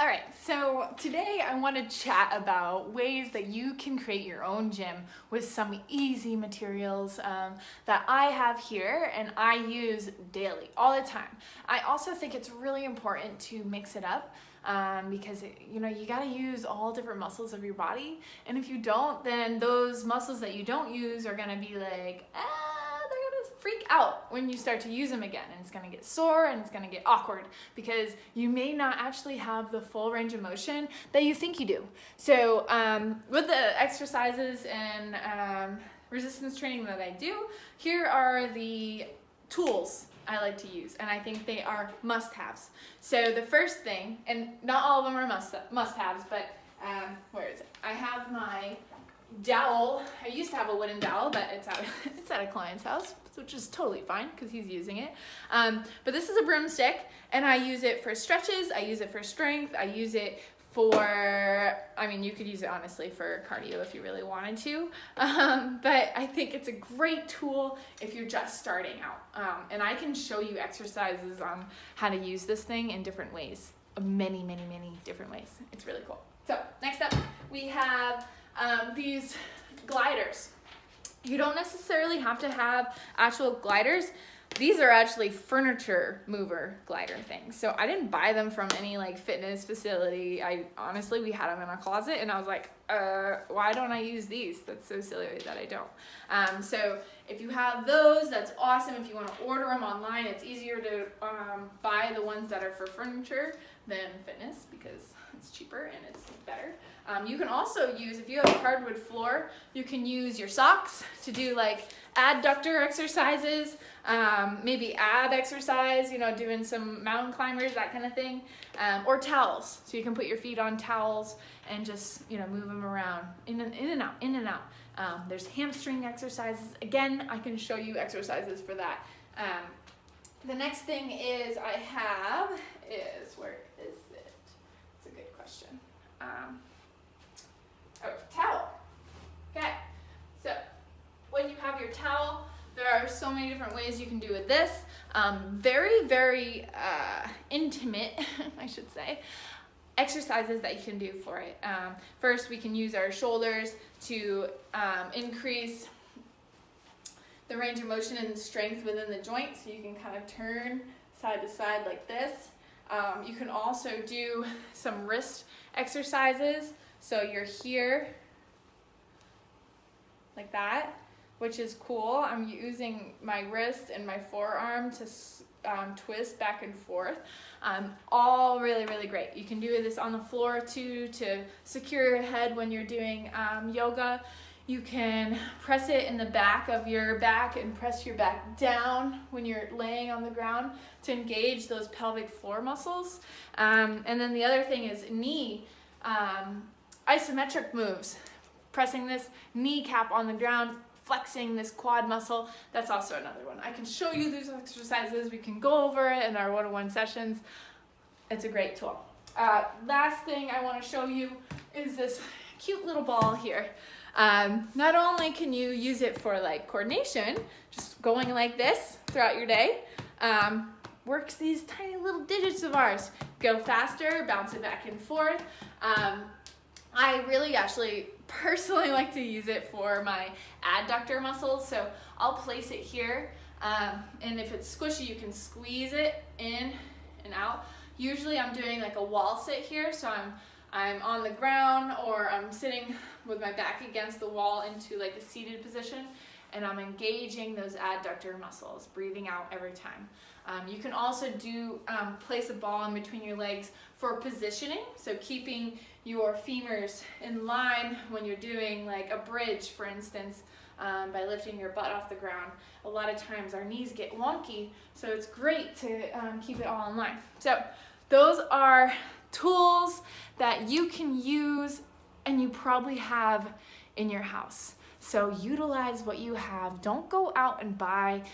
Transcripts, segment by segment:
All right, so today I want to chat about ways that you can create your own gym with some easy materials that I have here and I use daily, all the time. I also think it's really important to mix it up because you gotta use all different muscles of your body, and if you don't, then those muscles that you don't use are gonna be like, freak out when you start to use them again, and it's going to get sore and it's going to get awkward because you may not actually have the full range of motion that you think you do. So with the exercises and resistance training that I do, here are the tools I like to use, and I think they are must-haves. So the first thing, and not all of them are must-haves, but where is it? I have my dowel. I used to have a wooden dowel, but it's at a client's house, which is totally fine because he's using it. But this is a broomstick, and I use it for stretches. I use it for strength. I use it for, you could use it honestly for cardio if you really wanted to. But I think it's a great tool if you're just starting out. And I can show you exercises on how to use this thing in different ways, many different ways. It's really cool. So next up, we have these gliders. You don't necessarily have to have actual gliders. These are actually furniture mover glider things. So I didn't buy them from any fitness facility. We had them in our closet, and I was like, why don't I use these? That's so silly that I don't. So if you have those, that's awesome. If you want to order them online, it's easier to buy the ones that are for furniture than fitness because it's cheaper and it's better. You can also use, if you have a hardwood floor, you can use your socks to do adductor exercises, maybe ab exercise, doing some mountain climbers, that kind of thing, or towels. So you can put your feet on towels and just, move them around, in and out. There's hamstring exercises. Again, I can show you exercises for that. The next thing where is it? It's a good question. Towel. Okay, so when you have your towel, there are so many different ways you can do with this. Very intimate, I should say, exercises that you can do for it. First, we can use our shoulders to increase the range of motion and strength within the joint, so you can kind of turn side to side like this. You can also do some wrist exercises. So you're here like that, which is cool. I'm using my wrist and my forearm to twist back and forth. All really great. You can do this on the floor too to secure your head when you're doing yoga. You can press it in the back of your back and press your back down when you're laying on the ground to engage those pelvic floor muscles. And then the other thing is knee isometric moves. Pressing this kneecap on the ground, flexing this quad muscle. That's also another one. I can show you these exercises. We can go over it in our one-on-one sessions. It's a great tool. Last thing I want to show you is this cute little ball here. Not only can you use it for coordination, just going like this throughout your day, works these tiny little digits of ours. Go faster, bounce it back and forth. I really actually personally like to use it for my adductor muscles, so I'll place it here, and if it's squishy, you can squeeze it in and out. Usually I'm doing a wall sit here, so I'm on the ground, or I'm sitting with my back against the wall into a seated position, and I'm engaging those adductor muscles, breathing out every time. You can also place a ball in between your legs for positioning, so keeping your femurs in line when you're doing a bridge, for instance, by lifting your butt off the ground. A lot of times our knees get wonky, so it's great to keep it all in line. So those are tools that you can use and you probably have in your house. So utilize what you have. Don't go out and buy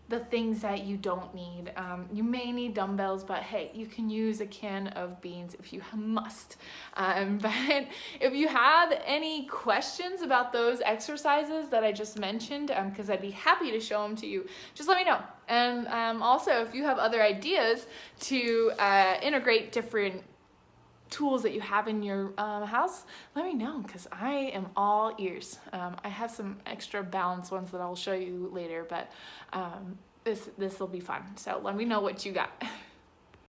the things that you don't need. You may need dumbbells, but hey, you can use a can of beans if you must. But if you have any questions about those exercises that I just mentioned, because I'd be happy to show them to you, just let me know. And also, if you have other ideas to integrate different tools that you have in your house, let me know, because I am all ears. I have some extra balance ones that I'll show you later, but this will be fun. So let me know what you got.